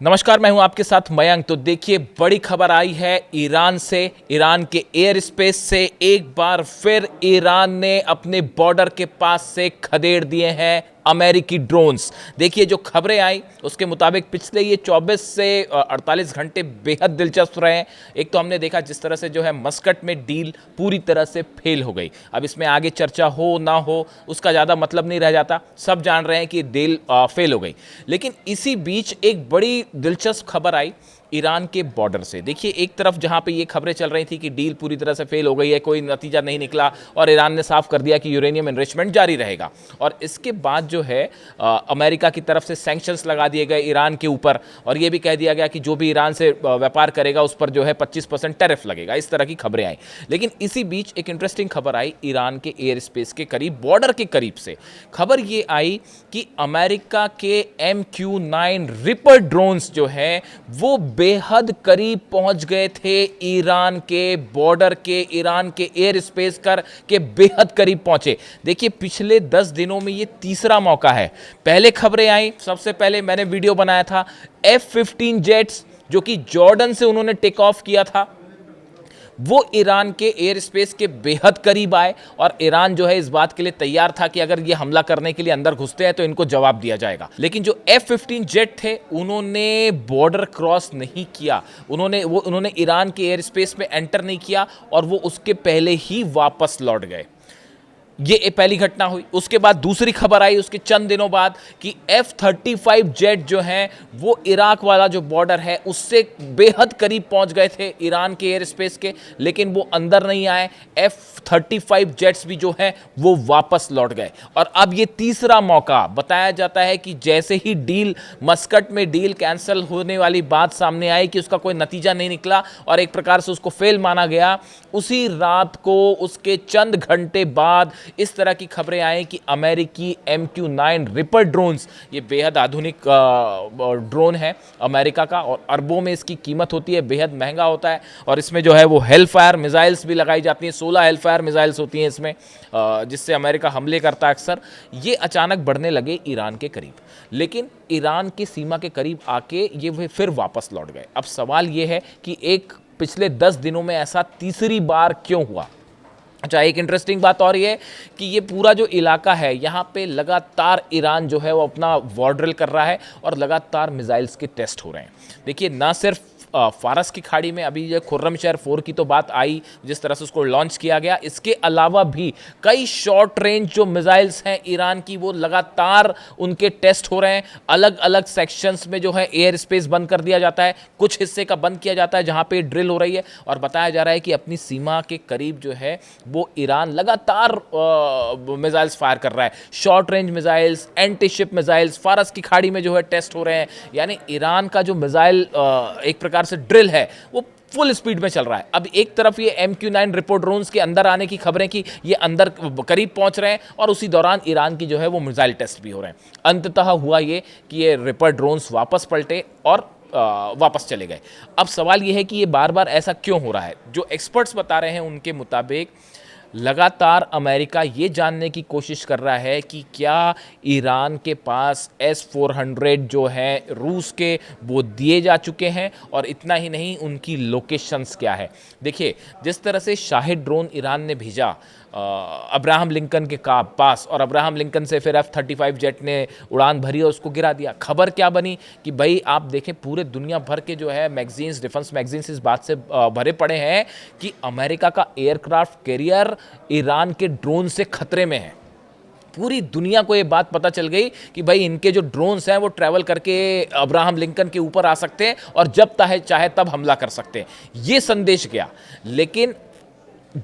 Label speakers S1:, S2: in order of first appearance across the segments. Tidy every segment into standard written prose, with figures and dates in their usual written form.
S1: नमस्कार, मैं हूं आपके साथ मयंक। तो देखिए, बड़ी खबर आई है ईरान से। ईरान के एयर स्पेस से एक बार फिर ईरान ने अपने बॉर्डर के पास से खदेड़ दिए हैं अमेरिकी ड्रोन्स। देखिए, जो खबरें आई उसके मुताबिक पिछले ये 24 से 48 घंटे बेहद दिलचस्प रहे हैं। एक तो हमने देखा जिस तरह से जो है मस्कट में डील पूरी तरह से फेल हो गई। अब इसमें आगे चर्चा हो ना हो उसका ज़्यादा मतलब नहीं रह जाता, सब जान रहे हैं कि डील फेल हो गई। लेकिन इसी बीच एक बड़ी दिलचस्प खबर आई ईरान के बॉर्डर से। देखिए, एक तरफ जहां पे ये खबरें चल रही थी कि डील पूरी तरह से फेल हो गई है, कोई नतीजा नहीं निकला और ईरान ने साफ कर दिया कि यूरेनियम एनरिचमेंट जारी रहेगा, और इसके बाद जो है अमेरिका की तरफ से सैंक्शंस लगा दिए गए ईरान के ऊपर, और ये भी कह दिया गया कि जो भी ईरान से व्यापार करेगा उस पर जो है 25% टैरिफ लगेगा। इस तरह की खबरें आई। लेकिन इसी बीच एक इंटरेस्टिंग खबर आई ईरान के एयर स्पेस के करीब, बॉर्डर के करीब से। खबर ये आई कि अमेरिका के MQ-9 रिपर ड्रोन्स जो है वो बेहद करीब पहुंच गए थे ईरान के बॉर्डर के, ईरान के एयर स्पेस के बेहद करीब पहुंचे। देखिए, पिछले 10 दिनों में ये तीसरा मौका है। पहले खबरें आई, सबसे पहले मैंने वीडियो बनाया था F-15 जेट्स जो कि जॉर्डन से उन्होंने टेक ऑफ किया था, वो ईरान के एयर स्पेस के बेहद करीब आए, और ईरान जो है इस बात के लिए तैयार था कि अगर ये हमला करने के लिए अंदर घुसते हैं तो इनको जवाब दिया जाएगा। लेकिन जो F-15 जेट थे उन्होंने बॉर्डर क्रॉस नहीं किया, उन्होंने ईरान के एयर स्पेस में एंटर नहीं किया, और वो उसके पहले ही वापस लौट गए। ये पहली घटना हुई। उसके बाद दूसरी खबर आई उसके चंद दिनों बाद कि F-35 जेट जो हैं वो इराक वाला जो बॉर्डर है उससे बेहद करीब पहुंच गए थे ईरान के एयर स्पेस के, लेकिन वो अंदर नहीं आए। F-35 जेट्स भी जो हैं वो वापस लौट गए। और अब ये तीसरा मौका बताया जाता है कि जैसे ही डील मस्कट में डील कैंसिल होने वाली बात सामने आई कि उसका कोई नतीजा नहीं निकला और एक प्रकार से उसको फेल माना गया, उसी रात को उसके चंद घंटे बाद इस तरह की खबरें आई कि अमेरिकी MQ-9 रिपर ड्रोन्स, ये बेहद आधुनिक ड्रोन है अमेरिका का, और अरबों में इसकी कीमत होती है, बेहद महंगा होता है, और इसमें जो है वो हेलफायर मिसाइल्स भी लगाई जाती हैं। 16 हेलफायर मिसाइल्स होती हैं इसमें, जिससे अमेरिका हमले करता है अक्सर। ये अचानक बढ़ने लगे ईरान के करीब, लेकिन ईरान की सीमा के करीब आके ये फिर वापस लौट गए। अब सवाल ये है कि पिछले 10 दिनों में ऐसा तीसरी बार क्यों हुआ। अच्छा, एक इंटरेस्टिंग बात और ये है कि ये पूरा जो इलाका है यहाँ पे लगातार ईरान जो है वो अपना वॉर ड्रिल कर रहा है और लगातार मिसाइल्स के टेस्ट हो रहे हैं। देखिए, ना सिर्फ फारस की खाड़ी में अभी ये खुर्रमशहर 4 की तो बात आई, जिस तरह से उसको लॉन्च किया गया, इसके अलावा भी कई शॉर्ट रेंज जो मिसाइल्स हैं ईरान की वो लगातार उनके टेस्ट हो रहे हैं। अलग अलग सेक्शंस में जो है एयर स्पेस बंद कर दिया जाता है, कुछ हिस्से का बंद किया जाता है जहां पे ड्रिल हो रही है, और बताया जा रहा है कि अपनी सीमा के करीब जो है वो ईरान लगातार मिसाइल्स फायर कर रहा है। Short range missiles, anti ship missiles फारस की खाड़ी में जो है टेस्ट हो रहे हैं। यानी ईरान का जो मिसाइल एक प्रकार से ड्रिल है वो फुल स्पीड में चल रहा है। अब एक तरफ ये MQ-9 रिपर ड्रोन्स के अंदर आने की खबरें कि ये अंदर करीब पहुंच रहे हैं, और उसी दौरान ईरान की जो है वो मिसाइल टेस्ट भी हो रहे हैं। अंततः हुआ ये कि ये रिपर ड्रोन्स वापस पलटे और वापस चले गए। अब सवाल ये है कि ये बार बार ऐसा क्यों हो रहा है। जो एक्सपर्ट्स बता रहे हैं उनके मुताबिक लगातार अमेरिका ये जानने की कोशिश कर रहा है कि क्या ईरान के पास S-400 जो है रूस के वो दिए जा चुके हैं, और इतना ही नहीं उनकी लोकेशंस क्या है। देखिए, जिस तरह से शाहिद ड्रोन ईरान ने भेजा अब्राहम लिंकन के पास, और अब्राहम लिंकन से फिर F-35 जेट ने उड़ान भरी और उसको गिरा दिया। खबर क्या बनी कि भाई आप देखें, पूरे दुनिया भर के जो है मैगजीन्स, डिफेंस मैगजीन्स इस बात से भरे पड़े हैं कि अमेरिका का एयरक्राफ्ट कैरियर ईरान के ड्रोन से खतरे में है। पूरी दुनिया को ये बात पता चल गई कि भाई इनके जो ड्रोन्स हैं वो ट्रैवल करके अब्राहम लिंकन के ऊपर आ सकते हैं और जब चाहे तब हमला कर सकते हैं। ये संदेश गया। लेकिन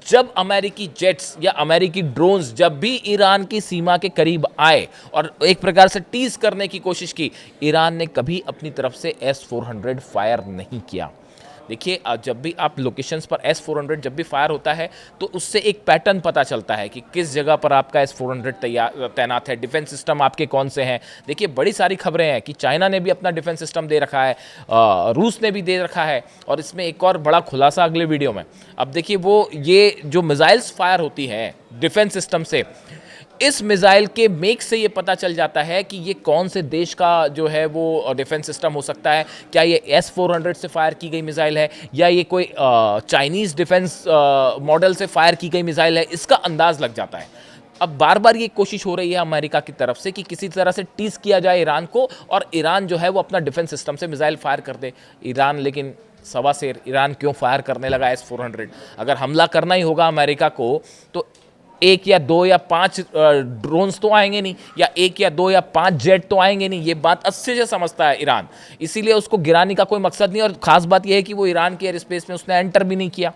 S1: जब अमेरिकी जेट्स या अमेरिकी ड्रोन्स जब भी ईरान की सीमा के करीब आए और एक प्रकार से टीज करने की कोशिश की, ईरान ने कभी अपनी तरफ से S-400 फायर नहीं किया। देखिए, जब भी आप लोकेशंस पर S-400 जब भी फायर होता है तो उससे एक पैटर्न पता चलता है कि किस जगह पर आपका S-400 तैनात है, डिफेंस सिस्टम आपके कौन से हैं। देखिए, बड़ी सारी खबरें हैं कि चाइना ने भी अपना डिफेंस सिस्टम दे रखा है, रूस ने भी दे रखा है, और इसमें एक और बड़ा खुलासा अगले वीडियो में। अब देखिए, वो ये जो मिसाइल्स फायर होती हैं डिफेंस सिस्टम से, इस मिसाइल के मेक से ये पता चल जाता है कि ये कौन से देश का जो है वो डिफेंस सिस्टम हो सकता है। क्या ये S-400 से फायर की गई मिसाइल है या ये कोई चाइनीज़ डिफेंस मॉडल से फायर की गई मिसाइल है, इसका अंदाज़ लग जाता है। अब बार बार ये कोशिश हो रही है अमेरिका की तरफ से कि किसी तरह से टीज किया जाए ईरान को और ईरान जो है वो अपना डिफेंस सिस्टम से मिसाइल फायर कर दे। ईरान लेकिन सवा शेर, ईरान क्यों फायर करने लगा S-400? अगर हमला करना ही होगा अमेरिका को तो एक या दो या पांच ड्रोन्स तो आएंगे नहीं, या एक या दो या पांच जेट तो आएंगे नहीं। ये बात अच्छे से समझता है ईरान, इसीलिए उसको गिराने का कोई मकसद नहीं। और खास बात यह है कि वो ईरान के एयर स्पेस में उसने एंटर भी नहीं किया।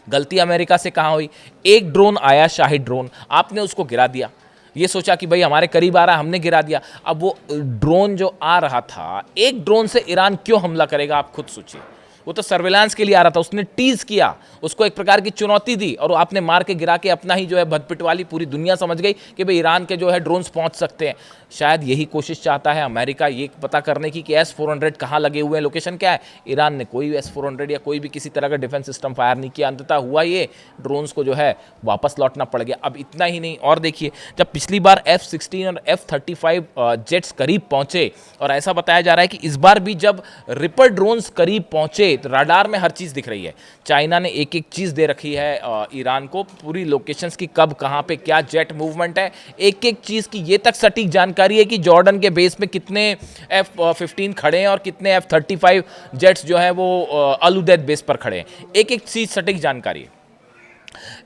S1: गलती अमेरिका से कहाँ हुई? एक ड्रोन आया, शाहिद ड्रोन, आपने उसको गिरा दिया। ये सोचा कि भाई हमारे करीब आ रहा है, हमने गिरा दिया। अब वो ड्रोन जो आ रहा था, एक ड्रोन से ईरान क्यों हमला करेगा, आप खुद सोचिए। वो तो सर्विलांस के लिए आ रहा था, उसने टीज किया, उसको एक प्रकार की चुनौती दी और आपने मार के गिरा के अपना ही जो है भदपिटवाली पूरी दुनिया समझ गई कि भाई ईरान के जो है ड्रोन्स पहुंच सकते हैं। शायद यही कोशिश चाहता है अमेरिका, ये पता करने की कि S-400 कहाँ लगे हुए हैं, लोकेशन क्या है। ईरान ने कोई S-400 या कोई भी किसी तरह का डिफेंस सिस्टम फायर नहीं किया। अंततः हुआ ये, ड्रोन्स को जो है वापस लौटना पड़ गया। अब इतना ही नहीं, और देखिए, जब पिछली बार F-16 और F-35 जेट्स करीब पहुंचे, और ऐसा बताया जा रहा है कि इस बार भी जब रिपर ड्रोन्स करीब पहुंचे तो राडार में हर चीज़ दिख रही है। चाइना ने एक एक चीज़ दे रखी है ईरान को, पूरी लोकेशंस की, कब कहाँ पे क्या जेट मूवमेंट है, एक एक चीज़ की ये तक सटीक जानकारी है कि जॉर्डन के बेस में कितने F-15 खड़े हैं और कितने F-35 जेट्स जो है वो अल उदैद बेस पर खड़े हैं। एक एक चीज़ सटीक जानकारी है।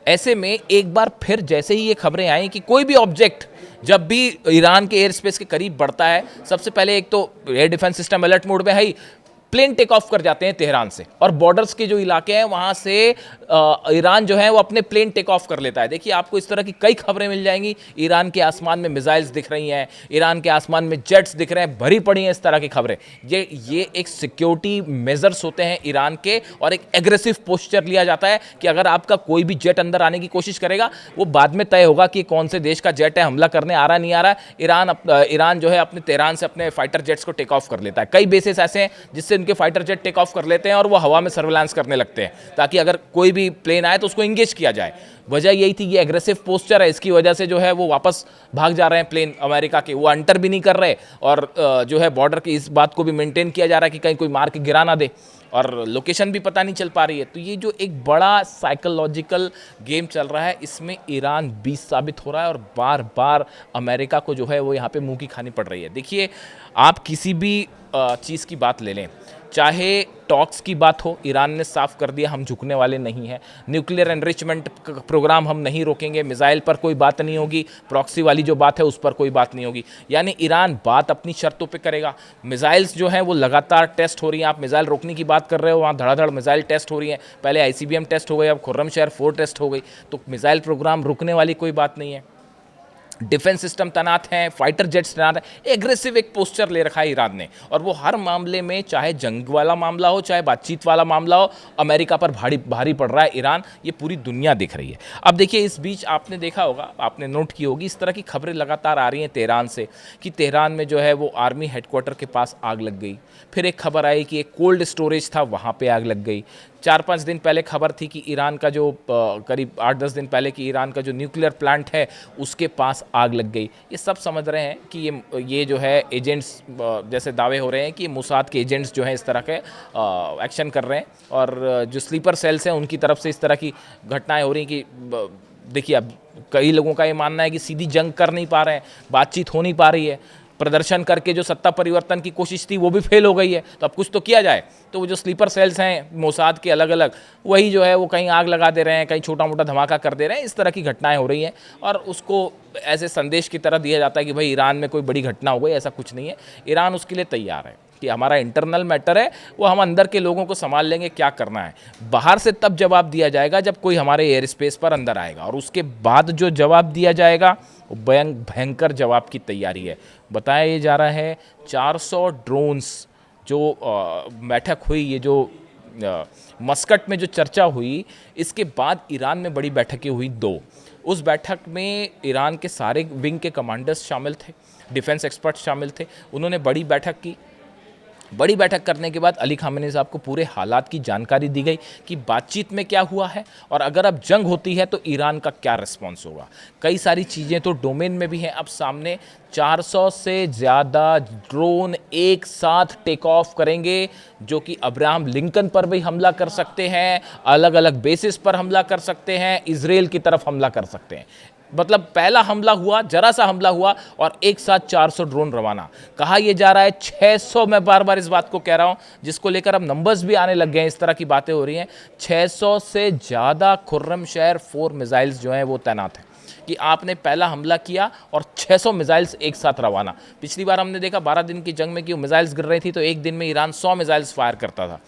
S1: ऐसे में एक बार फिर जैसे ही ये खबरें आई कि कोई भी ऑब्जेक्ट जब भी ईरान के एयर स्पेस के करीब बढ़ता है, सबसे पहले एक तो air defence system alert mode में है, प्लेन टेक ऑफ कर जाते हैं तेहरान से, और बॉर्डर्स के जो इलाके हैं वहां से ईरान जो है वो अपने प्लेन टेक ऑफ कर लेता है। देखिए, आपको इस तरह की कई खबरें मिल जाएंगी। ईरान के आसमान में मिसाइल्स दिख रही हैं, ईरान के आसमान में जेट्स दिख रहे हैं, भरी पड़ी हैं इस तरह की खबरें। ये एक सिक्योरिटी मेजर्स होते हैं ईरान के, और एक एग्रेसिव पोस्चर लिया जाता है कि अगर आपका कोई भी जेट अंदर आने की कोशिश करेगा, वो बाद में तय होगा कि कौन से देश का जेट है, हमला करने आ रहा नहीं आ रहा। ईरान जो है अपने तेहरान से अपने फाइटर जेट्स को टेक ऑफ कर लेता है। कई बेसेस ऐसे हैं जिससे उनके फाइटर जेट टेक ऑफ कर लेते हैं और वो हवा में सर्विलांस करने लगते हैं, ताकि अगर कोई भी प्लेन आए तो उसको इंगेज किया जाए। वजह यही थी, ये एग्रेसिव पोस्चर है, इसकी वजह से जो है वो वापस भाग जा रहे हैं प्लेन अमेरिका के, वो अंटर भी नहीं कर रहे, और जो है बॉर्डर की इस बात को भी मेंटेन किया जा रहा है कि कहीं कोई मार के गिरा ना दे, और लोकेशन भी पता नहीं चल पा रही है। तो ये जो एक बड़ा साइकोलॉजिकल गेम चल रहा है, इसमें ईरान 20 साबित हो रहा है, और बार बार अमेरिका को जो है वो यहाँ पे मुंह की खानी पड़ रही है। देखिए, आप किसी भी चीज़ की बात ले लें, चाहे टॉक्स की बात हो, ईरान ने साफ कर दिया हम झुकने वाले नहीं हैं। न्यूक्लियर एनरिचमेंट प्रोग्राम हम नहीं रोकेंगे, मिसाइल पर कोई बात नहीं होगी, प्रॉक्सी वाली जो बात है उस पर कोई बात नहीं होगी। यानी ईरान बात अपनी शर्तों पे करेगा। मिसाइल्स जो हैं वो लगातार टेस्ट हो रही हैं। आप मिसाइल रोकने की बात कर रहे हो, वहाँ धड़ाधड़ मिसाइल टेस्ट हो रही हैं। पहले ICBM टेस्ट हो गई, अब खुर्रमशहर 4 टेस्ट हो गई। तो मिसाइल प्रोग्राम रुकने वाली कोई बात नहीं है। डिफेंस सिस्टम तैनात हैं, फाइटर जेट्स तैनात हैं, एग्रेसिव एक पोस्चर ले रखा है ईरान ने, और वो हर मामले में, चाहे जंग वाला मामला हो, चाहे बातचीत वाला मामला हो, अमेरिका पर भारी पड़ रहा है ईरान। ये पूरी दुनिया देख रही है। अब देखिए, इस बीच आपने देखा होगा, आपने नोट की होगी, इस तरह की खबरें लगातार आ रही हैं तेहरान से कि तेहरान में जो है वो आर्मी हेडक्वार्टर के पास आग लग गई। फिर एक खबर आई कि एक कोल्ड स्टोरेज था, वहाँ पे आग लग गई। 4-5 दिन पहले खबर थी कि ईरान का जो करीब 8-10 दिन पहले कि ईरान का जो न्यूक्लियर प्लांट है उसके पास आग लग गई। ये सब समझ रहे हैं कि ये जो है एजेंट्स, जैसे दावे हो रहे हैं कि मोसाद के एजेंट्स जो हैं इस तरह के एक्शन कर रहे हैं, और जो स्लीपर सेल्स हैं उनकी तरफ से इस तरह की घटनाएं हो रही कि देखिए, अब कई लोगों का ये मानना है कि सीधी जंग कर नहीं पा रहे हैं, बातचीत हो नहीं पा रही है, प्रदर्शन करके जो सत्ता परिवर्तन की कोशिश थी वो भी फेल हो गई है, तो अब कुछ तो किया जाए। तो वो जो स्लीपर सेल्स हैं मोसाद के अलग अलग, वही जो है वो कहीं आग लगा दे रहे हैं, कहीं छोटा मोटा धमाका कर दे रहे हैं। इस तरह की घटनाएं हो रही हैं, और उसको ऐसे संदेश की तरह दिया जाता है कि भाई ईरान में कोई बड़ी घटना हो गई। ऐसा कुछ नहीं है। ईरान उसके लिए तैयार है कि हमारा इंटरनल मैटर है, वो हम अंदर के लोगों को संभाल लेंगे, क्या करना है। बाहर से तब जवाब दिया जाएगा जब कोई हमारे एयर स्पेस पर अंदर आएगा, और उसके बाद जो जवाब दिया जाएगा वो भयंकर जवाब की तैयारी है। बताया जा रहा है 400 ड्रोन्स जो बैठक हुई, ये जो मस्कट में जो चर्चा हुई, इसके बाद ईरान में बड़ी बैठकें हुई 2। उस बैठक में ईरान के सारे विंग के कमांडर्स शामिल थे, डिफेंस एक्सपर्ट्स शामिल थे। उन्होंने बड़ी बैठक की। बड़ी बैठक करने के बाद अली खामेनी साहब को पूरे हालात की जानकारी दी गई कि बातचीत में क्या हुआ है और अगर अब जंग होती है तो ईरान का क्या रिस्पॉन्स होगा। कई सारी चीज़ें तो डोमेन में भी हैं अब सामने। 400 से ज़्यादा ड्रोन एक साथ टेक ऑफ करेंगे जो कि अब्राहम लिंकन पर भी हमला कर सकते हैं, अलग अलग बेसिस पर हमला कर सकते हैं, इजराइल की तरफ हमला कर सकते हैं। मतलब पहला हमला हुआ, जरा सा हमला हुआ और एक साथ 400 ड्रोन रवाना। कहा यह जा रहा है 600, मैं बार बार इस बात को कह रहा हूं, जिसको लेकर अब नंबर्स भी आने लग गए हैं, इस तरह की बातें हो रही हैं। 600 से ज़्यादा खुर्रमशहर 4 मिसाइल्स जो हैं वो तैनात हैं कि आपने पहला हमला किया और 600 मिसाइल्स एक साथ रवाना। पिछली बार हमने देखा 12 दिन की जंग में कि मिसाइल्स गिर रही थी तो एक दिन में ईरान 100 मिसाइल्स फायर करता था,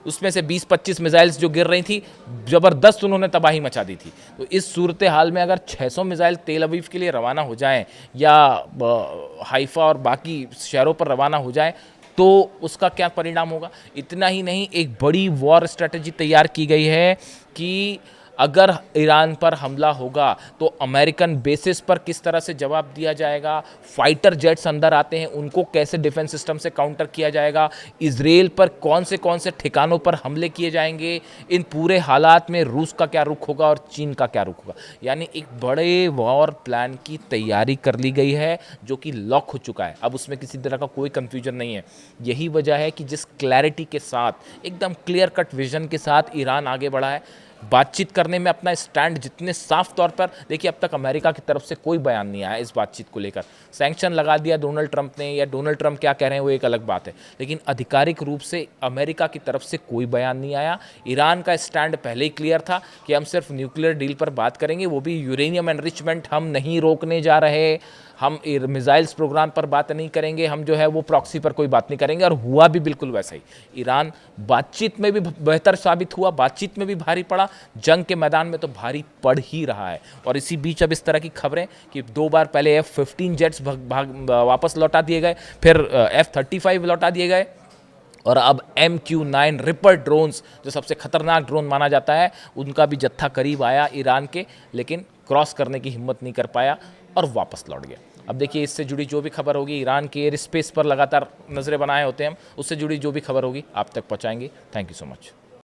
S1: उसमें से 20-25 मिसाइल्स जो गिर रही थी ज़बरदस्त उन्होंने तबाही मचा दी थी। तो इस सूरत हाल में अगर 600 मिसाइल तेल अवीव के लिए रवाना हो जाएं या हाइफा और बाकी शहरों पर रवाना हो जाएं तो उसका क्या परिणाम होगा। इतना ही नहीं, एक बड़ी वॉर स्ट्रेटजी तैयार की गई है कि अगर ईरान पर हमला होगा तो अमेरिकन बेसिस पर किस तरह से जवाब दिया जाएगा, फाइटर जेट्स अंदर आते हैं उनको कैसे डिफेंस सिस्टम से काउंटर किया जाएगा, इजराइल पर कौन से ठिकानों पर हमले किए जाएंगे, इन पूरे हालात में रूस का क्या रुख होगा और चीन का क्या रुख होगा। यानी एक बड़े वॉर प्लान की तैयारी कर ली गई है जो कि लॉक हो चुका है। अब उसमें किसी तरह का कोई कंफ्यूजन नहीं है। यही वजह है कि जिस क्लैरिटी के साथ, एकदम क्लियर कट विजन के साथ ईरान आगे बढ़ा है बातचीत करने में, अपना स्टैंड जितने साफ तौर पर, देखिए अब तक अमेरिका की तरफ से कोई बयान नहीं आया इस बातचीत को लेकर। सैंक्शन लगा दिया डोनाल्ड ट्रंप ने, या डोनाल्ड ट्रंप क्या कह रहे हैं वो एक अलग बात है, लेकिन आधिकारिक रूप से अमेरिका की तरफ से कोई बयान नहीं आया। ईरान का स्टैंड पहले ही क्लियर था कि हम सिर्फ न्यूक्लियर डील पर बात करेंगे, वो भी यूरेनियम एनरिचमेंट हम नहीं रोकने जा रहे, हम मिसाइल्स प्रोग्राम पर बात नहीं करेंगे, हम जो है वो प्रॉक्सी पर कोई बात नहीं करेंगे। और हुआ भी बिल्कुल वैसा ही। ईरान बातचीत में भी बेहतर साबित हुआ, बातचीत में भी भारी पड़ा, जंग के मैदान में तो भारी पड़ ही रहा है। और इसी बीच अब इस तरह की खबरें कि 2 बार पहले F-15 जेट्स वापस लौटा दिए गए, फिर F-35 लौटा दिए गए, और अब MQ-9 रिपर ड्रोन्स जो सबसे खतरनाक ड्रोन माना जाता है उनका भी जत्था करीब आया ईरान के, लेकिन क्रॉस करने की हिम्मत नहीं कर पाया और वापस लौट गया। अब देखिए इससे जुड़ी जो भी खबर होगी, ईरान के एयर स्पेस पर लगातार नज़रें बनाए होते हैं हम, उससे जुड़ी जो भी खबर होगी आप तक पहुंचाएंगे। Thank you so much.